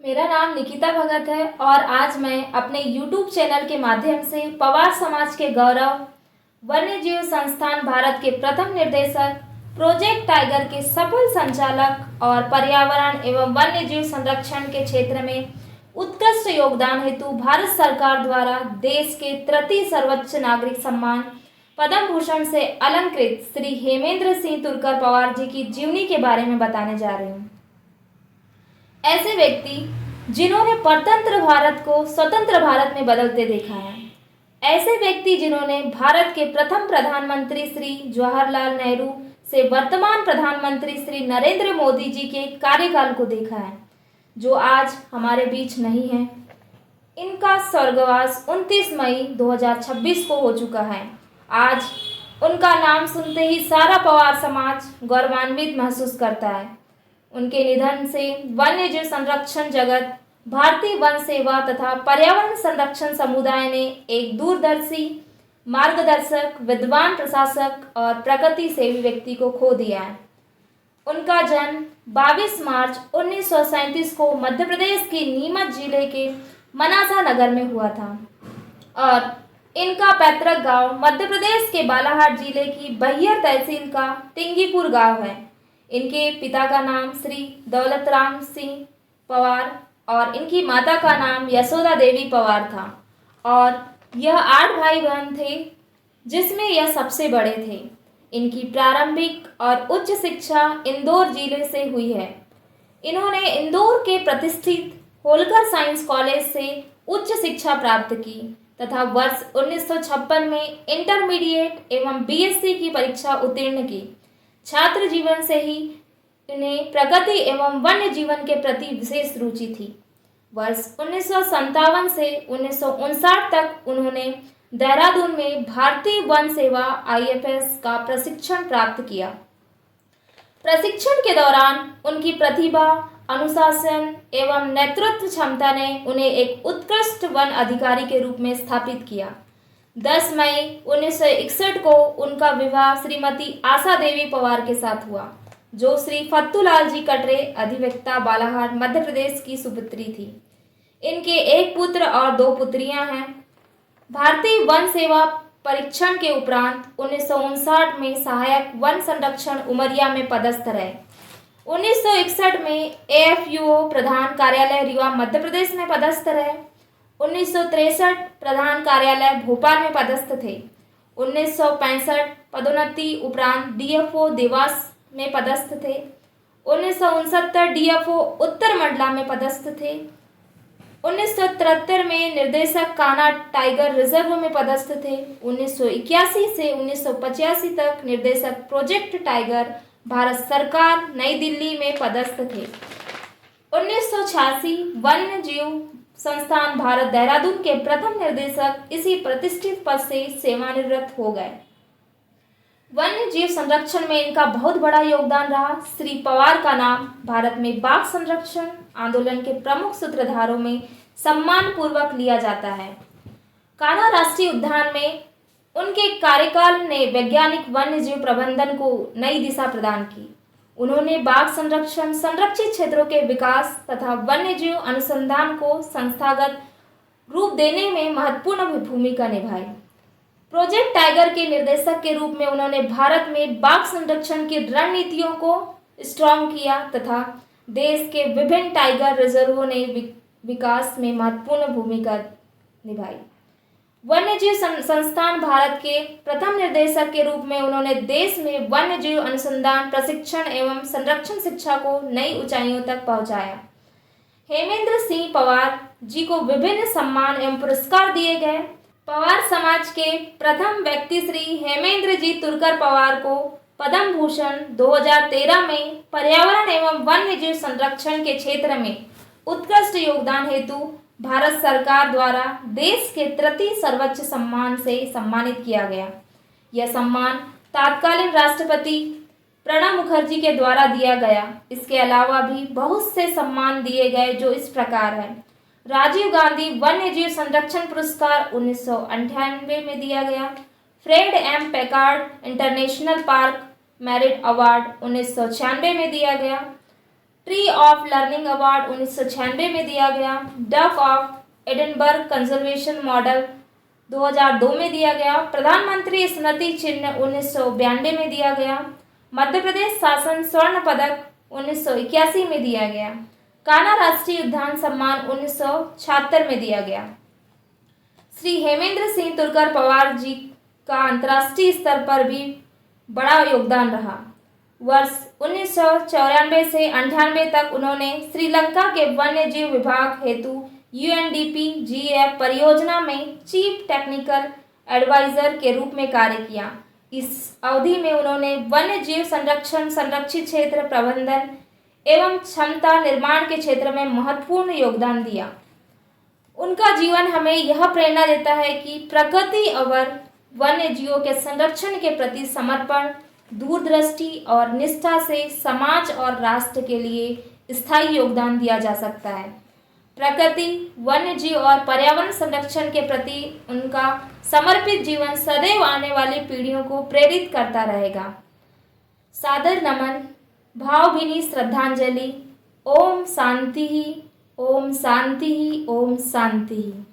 मेरा नाम निकिता भगत है और आज मैं अपने YouTube चैनल के माध्यम से पवार समाज के गौरव, वन्यजीव संस्थान भारत के प्रथम निदेशक, प्रोजेक्ट टाइगर के सफल संचालक और पर्यावरण एवं वन्यजीव संरक्षण के क्षेत्र में उत्कृष्ट योगदान हेतु भारत सरकार द्वारा देश के तृतीय सर्वोच्च नागरिक सम्मान पद्म भूषण से अलंकृत श्री हेमेंद्र सिंह तुरकर पवार जी की जीवनी के बारे में बताने जा रही हूँ। ऐसे व्यक्ति जिन्होंने परतंत्र भारत को स्वतंत्र भारत में बदलते देखा है। ऐसे व्यक्ति जिन्होंने भारत के प्रथम प्रधानमंत्री श्री जवाहरलाल नेहरू से वर्तमान प्रधानमंत्री श्री नरेंद्र मोदी जी के कार्यकाल को देखा है, जो आज हमारे बीच नहीं है। इनका स्वर्गवास 29 मई 2026 को हो चुका है। आज उनका नाम सुनते ही सारा पवार समाज गौरवान्वित महसूस करता है। उनके निधन से वन्यजीव संरक्षण जगत, भारतीय वन सेवा तथा पर्यावरण संरक्षण समुदाय ने एक दूरदर्शी, मार्गदर्शक, विद्वान प्रशासक और प्रकृति सेवी व्यक्ति को खो दिया है। उनका जन्म 22 मार्च 1937 को मध्य प्रदेश के नीमच जिले के मनासा नगर में हुआ था और इनका पैतृक गांव मध्य प्रदेश के बालाघाट जिले की बहियर तहसील का टिंगीपुर गांव है। इनके पिता का नाम श्री दौलतराम सिंह पवार और इनकी माता का नाम यशोदा देवी पवार था और यह 8 भाई बहन थे, जिसमें यह सबसे बड़े थे। इनकी प्रारंभिक और उच्च शिक्षा इंदौर जिले से हुई है। इन्होंने इंदौर के प्रतिष्ठित होलकर साइंस कॉलेज से उच्च शिक्षा प्राप्त की तथा वर्ष 1956 में इंटरमीडिएट एवं बीएससी की परीक्षा उत्तीर्ण की। छात्र जीवन से ही इन्हें प्रकृति एवं वन्य जीवन के प्रति विशेष रुचि थी। वर्ष 1957 से 1959 तक उन्होंने देहरादून में भारतीय वन सेवा आईएफएस का प्रशिक्षण प्राप्त किया। प्रशिक्षण के दौरान उनकी प्रतिभा, अनुशासन एवं नेतृत्व क्षमता ने उन्हें एक उत्कृष्ट वन अधिकारी के रूप में स्थापित किया। 10 मई 1961 को उनका विवाह श्रीमती आशा देवी पवार के साथ हुआ, जो श्री फत्तूलाल जी कटरे, अधिवक्ता, बालाघाट, मध्य प्रदेश की सुपुत्री थी। इनके एक पुत्र और 2 पुत्रियां हैं। भारतीय वन सेवा परीक्षण के उपरांत 1959 में सहायक वन संरक्षण उमरिया में पदस्थ रहे। 1961 में एएफयूओ प्रधान कार्यालय रीवा मध्य प्रदेश में पदस्थ रहे। 1963 प्रधान कार्यालय भोपाल में पदस्थ थे। 1965 पदोन्नति उपरांत डीएफओ देवास में पदस्थ थे। 1969 डीएफओ उत्तर मंडला में पदस्थ थे। 1973 में निर्देशक कान्हा टाइगर रिजर्व में पदस्थ थे। 1981 से 1985 तक निर्देशक प्रोजेक्ट टाइगर भारत सरकार नई दिल्ली में पदस्थ थे। 1986 वन्य जीव संस्थान भारत देहरादून के प्रथम निर्देशक इसी प्रतिष्ठित पद से सेवानिवृत्त हो गए। वन्य जीव संरक्षण में इनका बहुत बड़ा योगदान रहा। श्री पवार का नाम भारत में बाघ संरक्षण आंदोलन के प्रमुख सूत्रधारों में सम्मान पूर्वक लिया जाता है। कान्हा राष्ट्रीय उद्यान में उनके कार्यकाल ने वैज्ञानिक वन्य जीव प्रबंधन को नई दिशा प्रदान की। उन्होंने बाघ संरक्षण, संरक्षित क्षेत्रों के विकास तथा वन्यजीव अनुसंधान को संस्थागत रूप देने में महत्वपूर्ण भूमिका निभाई। प्रोजेक्ट टाइगर के निर्देशक के रूप में उन्होंने भारत में बाघ संरक्षण की रणनीतियों को स्ट्रॉन्ग किया तथा देश के विभिन्न टाइगर रिजर्वों ने विकास में महत्वपूर्ण भूमिका निभाई। वन्यजीव संस्थान भारत के प्रथम निर्देशक के रूप में उन्होंने देश में वन्यजीव अनुसंधान, प्रशिक्षण एवं संरक्षण शिक्षा को नई ऊंचाइयों तक पहुंचाया। हेमेंद्र सिंह पवार जी को विभिन्न सम्मान एवं पुरस्कार दिए गए। पवार समाज के प्रथम व्यक्ति श्री हेमेंद्र जी तुरकर पवार को पद्म भूषण 2013 में पर्यावरण एवं वन्यजीव संरक्षण के क्षेत्र में उत्कृष्ट योगदान हेतु भारत सरकार द्वारा देश के तृतीय सर्वोच्च सम्मान से सम्मानित किया गया। यह सम्मान तत्कालीन राष्ट्रपति प्रणब मुखर्जी के द्वारा दिया गया। इसके अलावा भी बहुत से सम्मान दिए गए, जो इस प्रकार है। राजीव गांधी वन्यजीव संरक्षण पुरस्कार 1998 में दिया गया। Fred M Packard international park merit award 1996 में दिया गया। ट्री ऑफ लर्निंग अवार्ड 1996 में दिया गया। Duck of Edinburgh conservation model 2002 में दिया गया। प्रधानमंत्री स्मृति चिन्ह 1992 में दिया गया। मध्य प्रदेश शासन स्वर्ण पदक 1981 में दिया गया। कान्हा राष्ट्रीय उद्यान सम्मान 1976 में दिया गया। श्री हेमेंद्र सिंह तुलकर पवार जी का अंतर्राष्ट्रीय स्तर पर भी बड़ा योगदान रहा। वर्ष 1994 से 98 तक उन्होंने श्रीलंका के वन्य जीव विभाग हेतु UNDP-GF परियोजना में चीफ टेक्निकल एडवाइजर के रूप में कार्य किया। इस अवधि में उन्होंने वन्य जीव संरक्षण, संरक्षित क्षेत्र प्रबंधन एवं क्षमता निर्माण के क्षेत्र में महत्वपूर्ण योगदान दिया। उनका जीवन हमें यह प्रेरणा देता है कि प्रकृति और वन्य जीवों के संरक्षण के प्रति समर्पण, दूरदृष्टि और निष्ठा से समाज और राष्ट्र के लिए स्थायी योगदान दिया जा सकता है। प्रकृति, वन्य जीव और पर्यावरण संरक्षण के प्रति उनका समर्पित जीवन सदैव आने वाली पीढ़ियों को प्रेरित करता रहेगा। सादर नमन, भावभीनी श्रद्धांजलि। ओम शांति, ओम शांति, ओम शांति।